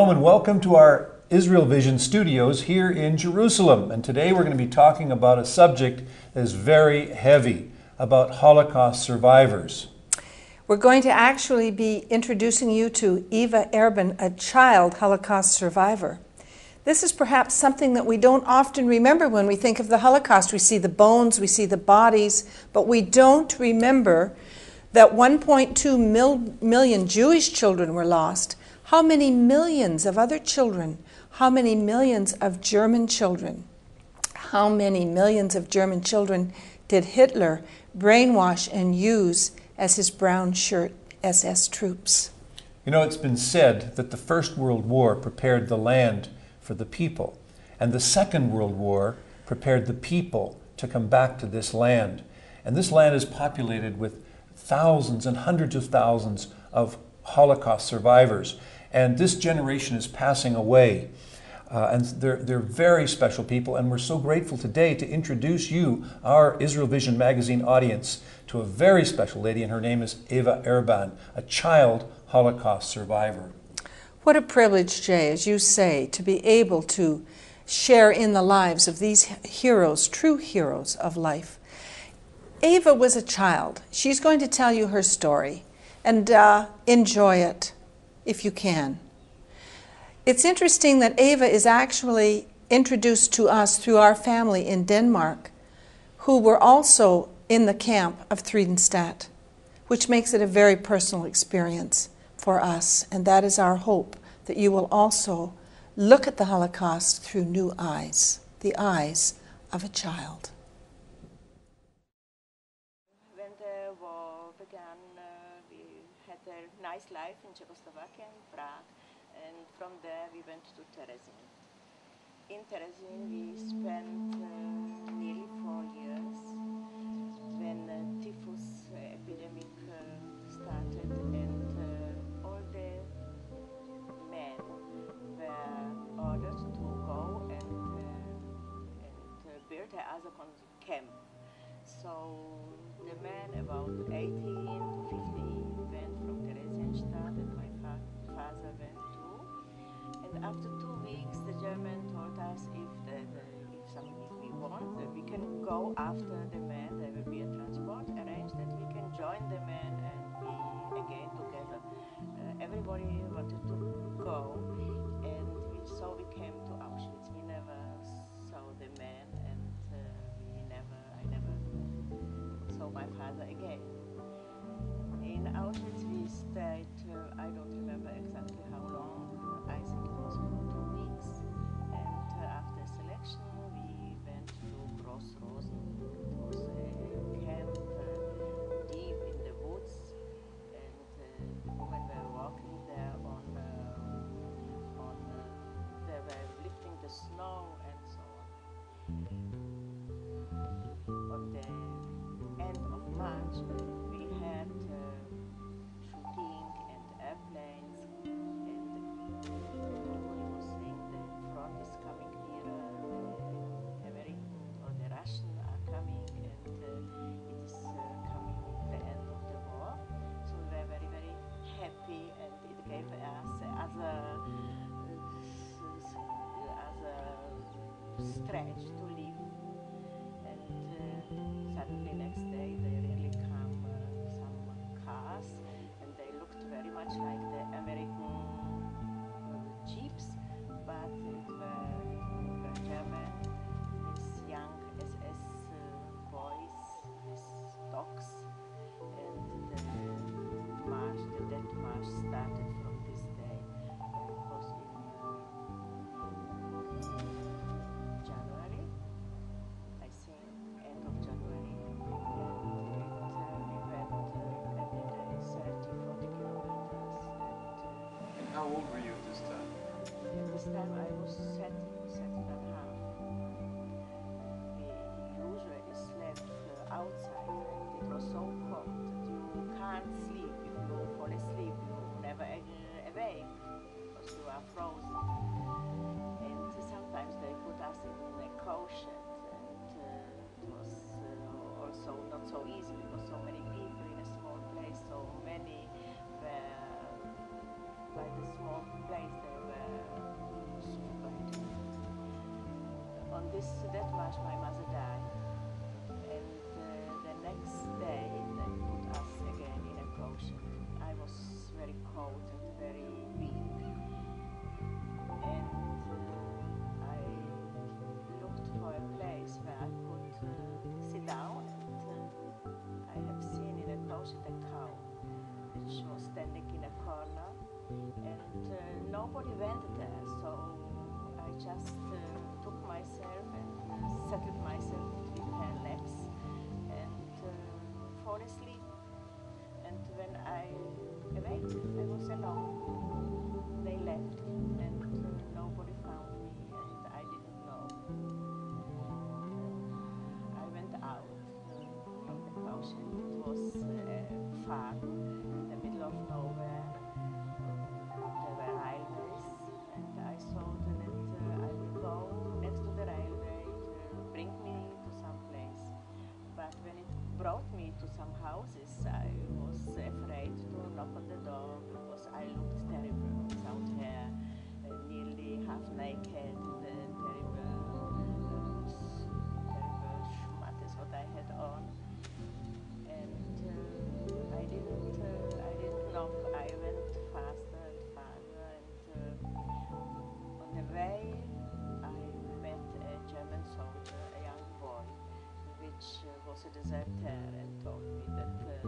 Shalom and welcome to our Israel Vision studios here in Jerusalem. And today we're going to be talking about a subject that is very heavy, about Holocaust survivors. We're going to actually be introducing you to Eva Erben, a child Holocaust survivor. This is perhaps something that we don't often remember when we think of the Holocaust. We see the bones, we see the bodies, but we don't remember that 1.2 million Jewish children were lost. How many millions of other children? How many millions of German children? How many millions of German children did Hitler brainwash and use as his brown shirt SS troops? You know, it's been said that the First World War prepared the land for the people, and the Second World War prepared the people to come back to this land. And this land is populated with thousands and hundreds of thousands of Holocaust survivors. And this generation is passing away. And they're very special people, and we're so grateful today to introduce you, our Israel Vision magazine audience, to a very special lady, and her name is Eva Erben, a child Holocaust survivor. What a privilege, Jay, as you say, to be able to share in the lives of these heroes, true heroes of life. Eva was a child. She's going to tell you her story, and enjoy it if you can. It's interesting that Eva is actually introduced to us through our family in Denmark, who were also in the camp of Thredenstadt, which makes it a very personal experience for us. And that is our hope, that you will also look at the Holocaust through new eyes, the eyes of a child. When the war began, we had a nice life in Czechoslovakia, in Prague. And from there we went to Terezin. In Terezin we spent nearly 4 years when the typhus epidemic started, and all the men were ordered to go and build another camp. So the men about 18 to 50 went from Theresienstadt, and my father went too. And after 2 weeks, the German told us if we want, we can go after the men. There will be a transport arranged that we can join the men and be again together. Everybody wanted to go, and so we came to Auschwitz. We never saw the men, and I never saw my father again. In Auschwitz we stayed, I don't remember exactly how long. I think it was 2 weeks, and after selection we went to Gross Rosen. It was a camp deep in the woods, and the women were walking there they were lifting the snow and so on. On the end of March we had shooting and airplanes, and everybody was saying the front is coming nearer, the American or the Russian are coming, and it is coming the end of the war. So we were very, very happy, and it gave us as a stretch to live. And suddenly next day they really come some cars, and they looked very much like the American jeeps, but it were German, these young SS boys, these dogs, and the death march started from this day. It was in January, I think, end of January, and much my mother died. And the next day they put us again in a caution. I was very cold and very weak. And I looked for a place where I could sit down, and I have seen in a caution a cow which was standing in a corner, and nobody went there, so I just took myself and settled myself between her legs and fall asleep. And when I awake, I was alone. They left, and nobody found me, and I didn't know. I went out from the caution. It was a farm in the middle of nowhere. There were railways, and I thought that I will go next to the railway. It will bring me to some place. But when it brought me to some houses, I was afraid to knock on the door because I looked terrible, without hair, nearly half naked, the terrible schmutt is what I had on. And I didn't knock. I went faster and farther, and on the way I met a German soldier, a young boy, which was a deserter, and told me that the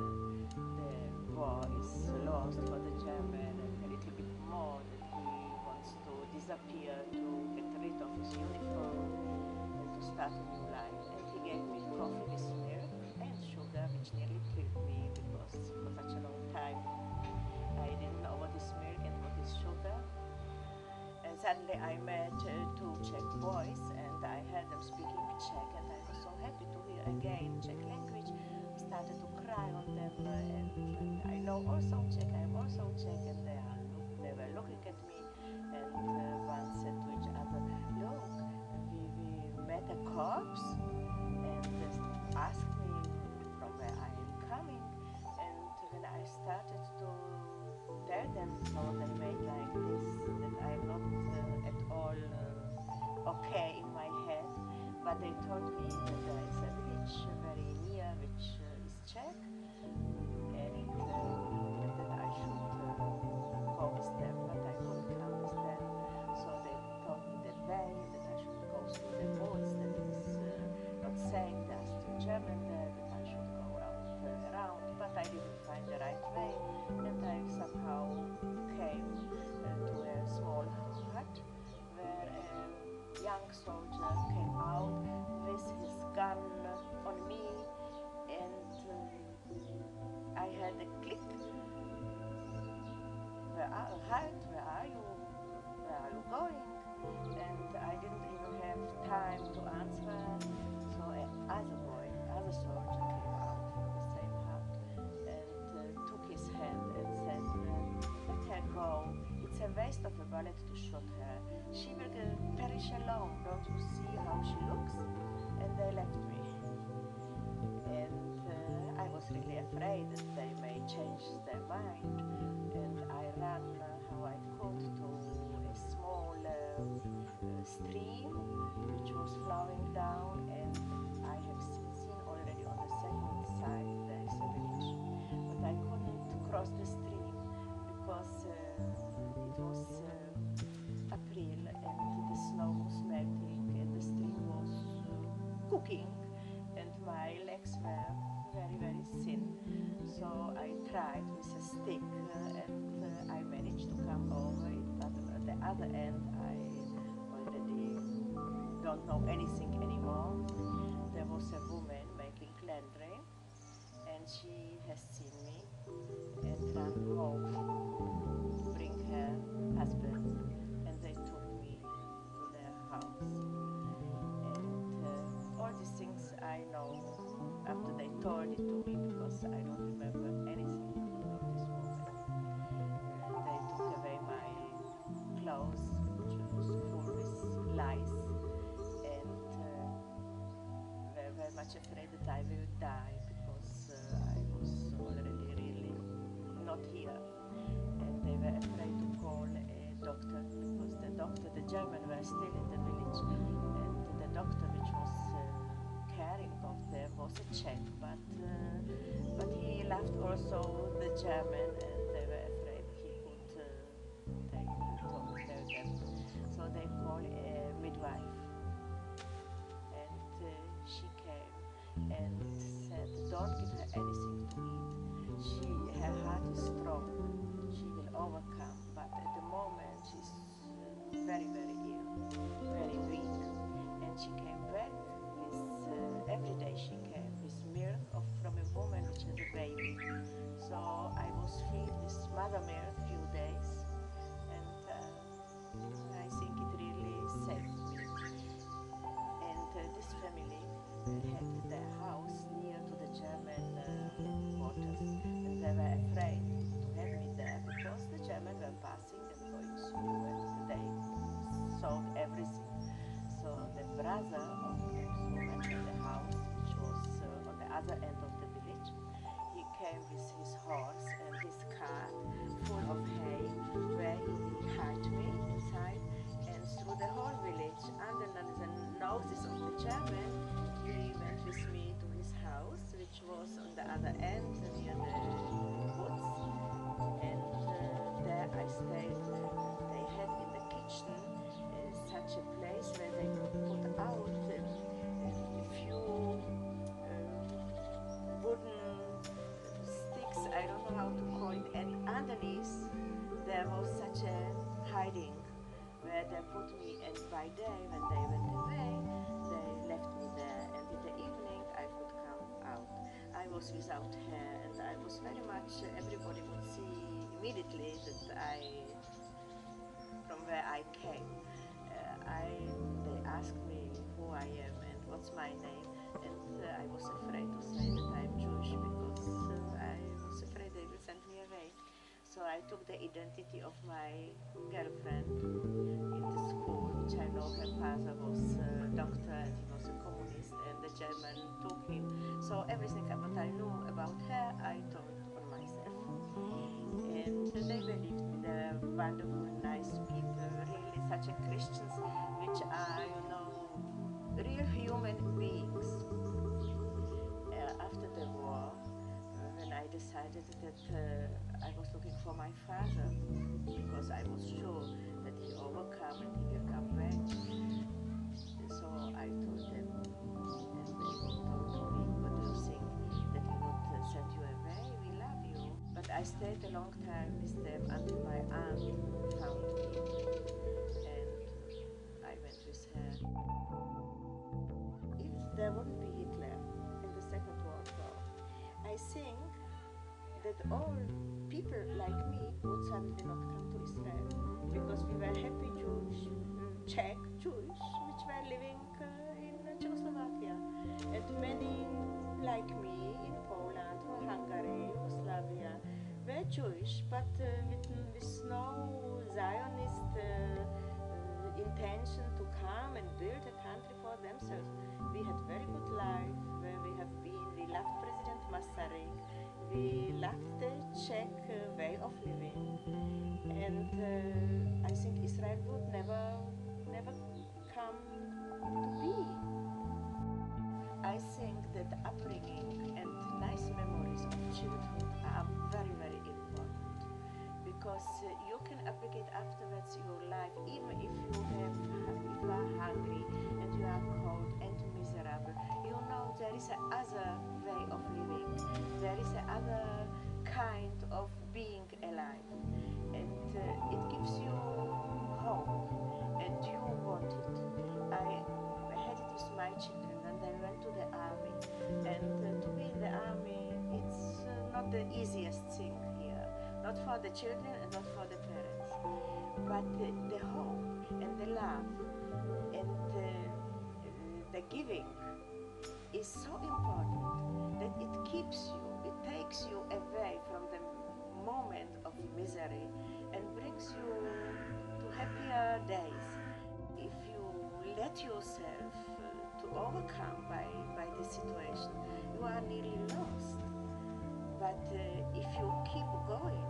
war is lost for the German, and a little bit more that he wants to disappear, to get rid of his uniform, and to start a new life. And he gave me coffee with milk and sugar, which nearly killed me because for such a long time I didn't know what is milk and what is sugar. And suddenly I met two Czech boys, and I heard them speaking Czech, and I was so happy to hear again Czech language. Started to cry on them, and I know also Czech, I'm also Czech, and they were looking at me, and one said to each other, look, we met a corpse, and asked me from where I am coming, and when I started to tell them, so they made like this, that I'm not at all okay in my head, but they told me that there is a village very near which is Czech, and that I should go with them, but I couldn't come with them, so they told me the way, that I should go through the woods, that it is not safe, there's still German there, that I should go around, but I didn't find the right way, and I somehow came to a small hut where a young soldier came out with his gun on me, and I had a click. Where are you? Where are you going? And I didn't even have time to answer, so other soldier came out from the same hut and took his hand and said, let her go. It's a waste of a bullet to shoot her. She will perish alone. Don't you see how she looks? And they left me. And I was really afraid that they may change their mind. And I ran how I could to a small stream which was flowing down, and I have seen already on the second side there is a village. But I couldn't cross the stream because it was April and the snow was melting and the stream was cooking, and my legs were very, very thin. So I tried with a stick and I managed to come over it, but at the other end I already don't know anything anymore. There was a woman making laundry, and she has seen me and ran home to bring her husband, and they took me to their house. And all these things I know after they told it to me, because I don't remember anything of this woman. They took away my clothes, which was full with lice, and were very much afraid that I will die, because I was already really not here. And they were afraid to call a doctor, because the German were still in the village, and the doctor, which was Czech, but he loved also the German, and they were afraid he could tell them. So they called a midwife, and she came and said, "Don't give her anything to eat. Her heart is strong. She will overcome. But at the moment she's very, very ill, very weak." And she came back with every day she came with milk from a woman which has a baby. So I was fed with mother milk few days, and I think it really saved me. And this family had their house near to the German quarters, and they were afraid to have me there because the Germans were passing and going through, and they sold everything. So the brother of this woman in the house, which was on the other end of the village, he came with his horse and his cart full of hay, where he hired me inside, and through the whole village, under the noses of the German, he went with me to his house, which was on the other end near the woods, and there I stayed. They had in the kitchen such a place where they could put out a few wooden sticks, I don't know how to call it, and underneath there was such a hiding where they put me, and by day when they went away, they left me there, and in the evening I could come out. I was without hair, and I was very much, everybody would see immediately that from where I came. They asked me who I am and what's my name, and I was afraid to say that I'm Jewish because I was afraid they will send me away. So I took the identity of my girlfriend in the school, which I know her father was a doctor and he was a communist, and the German took him. So everything what I knew about her, I told on myself. And they believed me. They're wonderful, nice people, really such a Christians, which are, real human beings. After the war, when I decided that I was looking for my father, because I was sure that he overcome and he will come back. So I told them, and they told me, "What do you think? That we would send you away? We love you." But I stayed a long time with them until my aunt found me, and I went with her. If there wouldn't be Hitler in the Second World War, I think that all people like me would suddenly not come to Israel, because we were happy Jewish, Czech Jewish, which were living in Czechoslovakia, and many like me in Poland or Hungary, Yugoslavia, were Jewish, but with no Zionist intention to come and build a country for themselves. We had very good life where we have been. We loved President Masaryk. We loved the Czech way of living, and I think Israel would never come to be. I think that upbringing and nice memories of childhood are very, very important, because you can applicate afterwards your life, even if you are hungry and you are cold and miserable. There is another way of living. There is another kind of being alive, and it gives you hope, and you want it. I had it with my children, and I went to the army, and to be in the army, it's not the easiest thing here, not for the children and not for the parents, but the hope and the love and the giving is so important that it keeps you, it takes you away from the moment of misery and brings you to happier days. If you let yourself to overcome by the situation, you are nearly lost. But if you keep going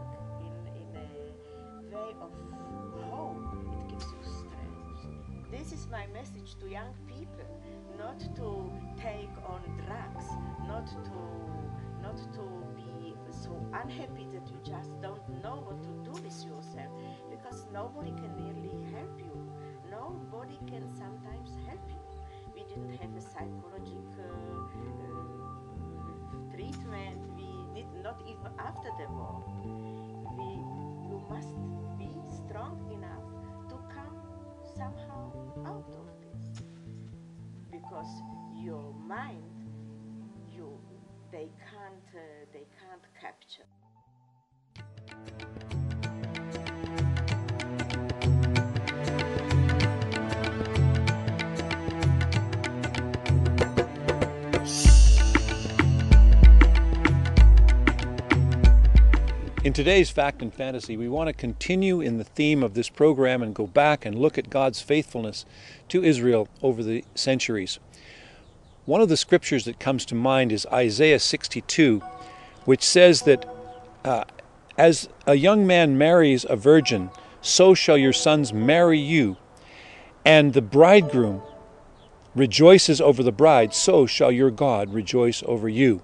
in a way of hope, it gives you strength. this is my message to young people, not to take on drugs, not to be so unhappy that you just don't know what to do with yourself, because nobody can really help you. Nobody can sometimes help you. We didn't have a psychological treatment. We did not even after the war. You must be strong enough to come somehow out of this, because your mind, they can't capture. In today's Fact and Fantasy, we want to continue in the theme of this program and go back and look at God's faithfulness to Israel over the centuries. One of the scriptures that comes to mind is Isaiah 62, which says that as a young man marries a virgin, so shall your sons marry you, and the bridegroom rejoices over the bride, so shall your God rejoice over you.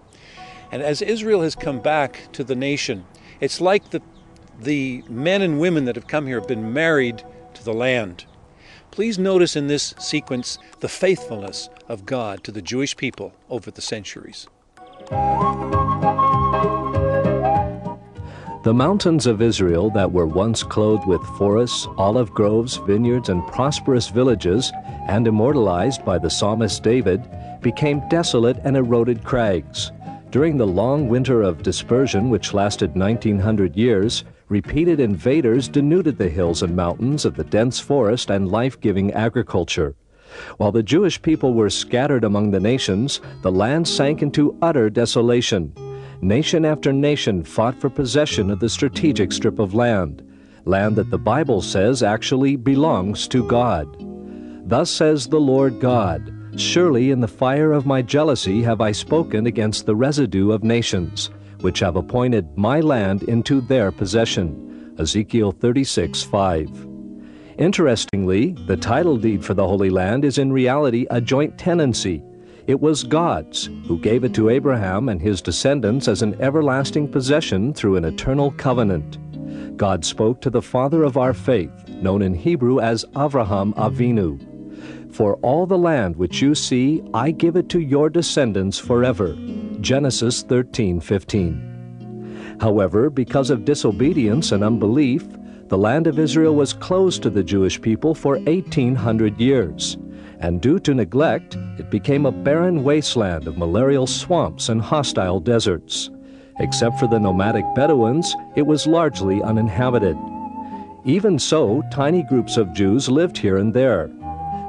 And as Israel has come back to the nation, it's like the men and women that have come here have been married to the land. Please notice in this sequence the faithfulness of God to the Jewish people over the centuries. The mountains of Israel that were once clothed with forests, olive groves, vineyards, and prosperous villages, and immortalized by the psalmist David, became desolate and eroded crags. During the long winter of dispersion, which lasted 1900 years, repeated invaders denuded the hills and mountains of the dense forest and life-giving agriculture. While the Jewish people were scattered among the nations, the land sank into utter desolation. Nation after nation fought for possession of the strategic strip of land that the Bible says actually belongs to God. Thus says the Lord God, surely in the fire of my jealousy have I spoken against the residue of nations, which have appointed my land into their possession. Ezekiel 36:5. Interestingly, the title deed for the Holy Land is in reality a joint tenancy. It was God's, who gave it to Abraham and his descendants as an everlasting possession through an eternal covenant. God spoke to the father of our faith, known in Hebrew as Avraham Avinu. For all the land which you see, I give it to your descendants forever. Genesis 13:15. However, because of disobedience and unbelief, the land of Israel was closed to the Jewish people for 1800 years. And due to neglect, it became a barren wasteland of malarial swamps and hostile deserts. Except for the nomadic Bedouins, it was largely uninhabited. Even so, tiny groups of Jews lived here and there.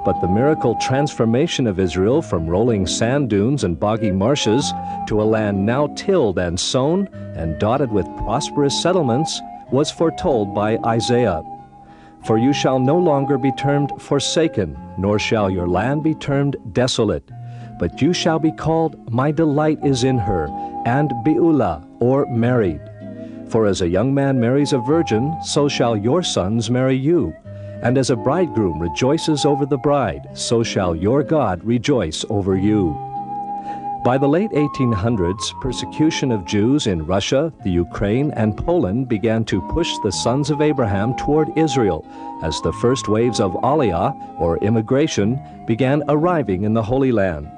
But the miracle transformation of Israel from rolling sand dunes and boggy marshes to a land now tilled and sown and dotted with prosperous settlements was foretold by Isaiah. For you shall no longer be termed forsaken, nor shall your land be termed desolate, but you shall be called, my delight is in her, and Beulah, or married. For as a young man marries a virgin, so shall your sons marry you. And as a bridegroom rejoices over the bride, so shall your God rejoice over you. By the late 1800s, persecution of Jews in Russia, the Ukraine, and Poland began to push the sons of Abraham toward Israel as the first waves of Aliyah, or immigration, began arriving in the Holy Land.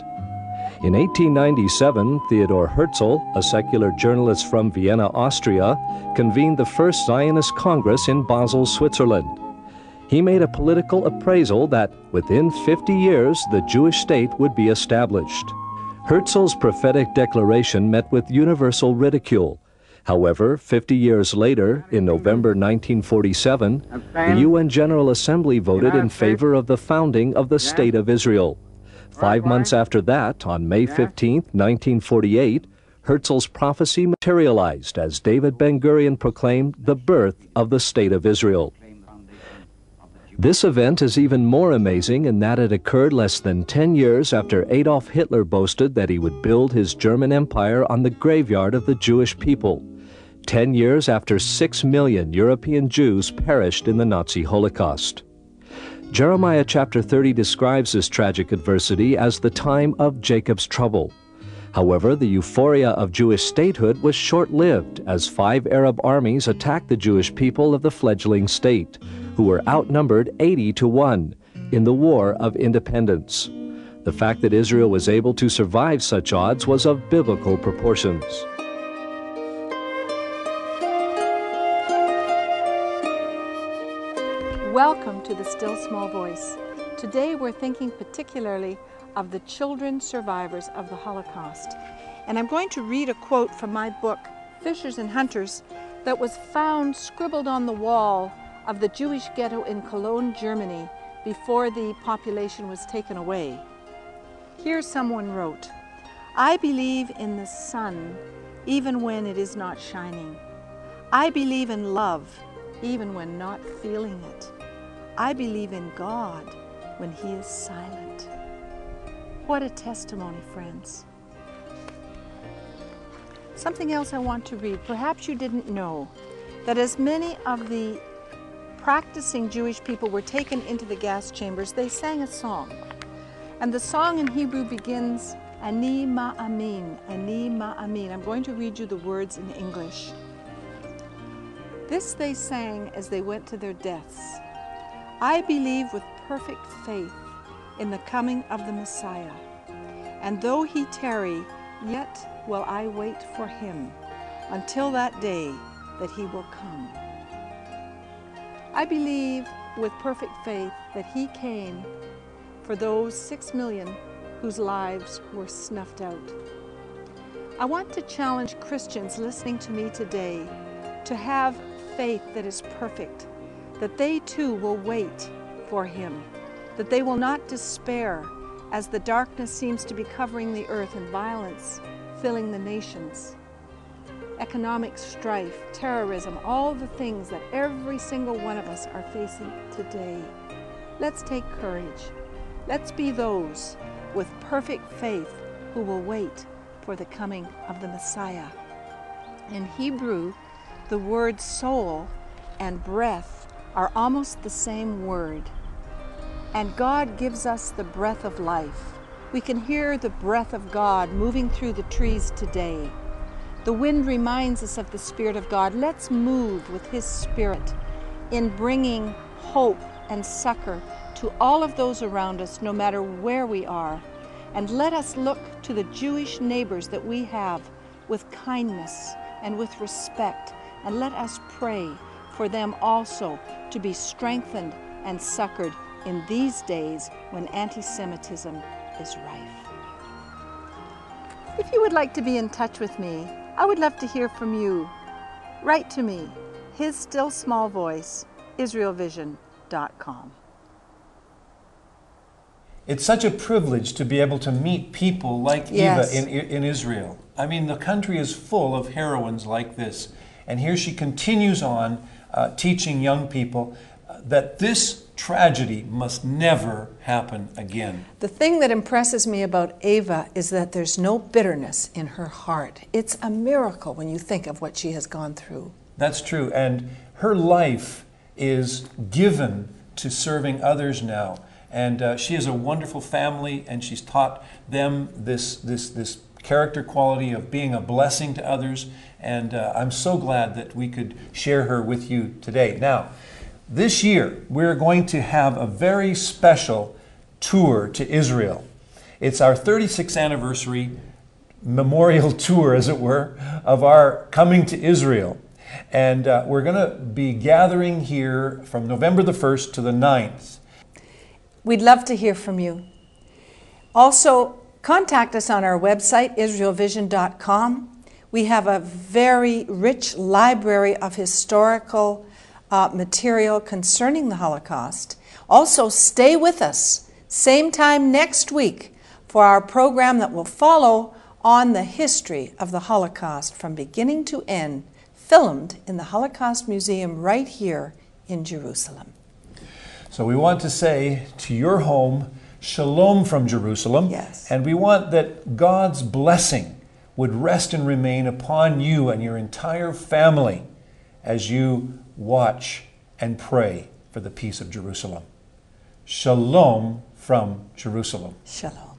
In 1897, Theodor Herzl, a secular journalist from Vienna, Austria, convened the first Zionist Congress in Basel, Switzerland. He made a political appraisal that within 50 years the Jewish state would be established. Herzl's prophetic declaration met with universal ridicule. However, 50 years later, in November 1947, the UN General Assembly voted in favor of the founding of the State of Israel. 5 months after that, on May 15, 1948, Herzl's prophecy materialized as David Ben-Gurion proclaimed the birth of the State of Israel. This event is even more amazing in that it occurred less than 10 years after Adolf Hitler boasted that he would build his German Empire on the graveyard of the Jewish people. 10 years after 6 million European Jews perished in the Nazi Holocaust. Jeremiah chapter 30 describes this tragic adversity as the time of Jacob's trouble. However, the euphoria of Jewish statehood was short-lived as 5 Arab armies attacked the Jewish people of the fledgling state, who were outnumbered 80-1 in the War of Independence. The fact that Israel was able to survive such odds was of biblical proportions. Welcome to the Still Small Voice. Today we're thinking particularly of the children survivors of the Holocaust. And I'm going to read a quote from my book, Fishers and Hunters, that was found scribbled on the wall of the Jewish ghetto in Cologne, Germany, before the population was taken away. Here someone wrote, "I believe in the sun even when it is not shining. I believe in love even when not feeling it. I believe in God when He is silent." What a testimony, friends. Something else I want to read. Perhaps you didn't know that as many of the practicing Jewish people were taken into the gas chambers, they sang a song. And the song in Hebrew begins, Ani ma'amin, Ani ma'amin. I'm going to read you the words in English. This they sang as they went to their deaths. I believe with perfect faith in the coming of the Messiah. And though He tarry, yet will I wait for Him until that day that He will come. I believe with perfect faith that He came for those 6 million whose lives were snuffed out. I want to challenge Christians listening to me today to have faith that is perfect, that they too will wait for Him, that they will not despair as the darkness seems to be covering the earth and violence filling the nations. Economic strife, terrorism, all the things that every single one of us are facing today. Let's take courage. Let's be those with perfect faith who will wait for the coming of the Messiah. In Hebrew, the word soul and breath are almost the same word. And God gives us the breath of life. We can hear the breath of God moving through the trees today. The wind reminds us of the Spirit of God. Let's move with His Spirit in bringing hope and succor to all of those around us, no matter where we are. And let us look to the Jewish neighbors that we have with kindness and with respect. And let us pray for them also to be strengthened and succored in these days when anti-Semitism is rife. If you would like to be in touch with me, I would love to hear from you. Write to me, His Still Small Voice, IsraelVision.com. It's such a privilege to be able to meet people like Yes. Eva in Israel. I mean, the country is full of heroines like this. And here she continues on teaching young people that this tragedy must never happen again. The thing that impresses me about Eva is that there's no bitterness in her heart. It's a miracle when you think of what she has gone through. That's true. And her life is given to serving others now. And she has a wonderful family, and she's taught them this character quality of being a blessing to others. And I'm so glad that we could share her with you today. Now, this year, we're going to have a very special tour to Israel. It's our 36th anniversary memorial tour, as it were, of our coming to Israel. And we're going to be gathering here from November the 1st to the 9th. We'd love to hear from you. Also, contact us on our website, IsraelVision.com. We have a very rich library of historical material concerning the Holocaust. Also, stay with us, same time next week, for our program that will follow on the history of the Holocaust from beginning to end, filmed in the Holocaust Museum right here in Jerusalem. So we want to say to your home, shalom from Jerusalem. Yes. And we want that God's blessing would rest and remain upon you and your entire family as you watch and pray for the peace of Jerusalem. Shalom from Jerusalem. Shalom.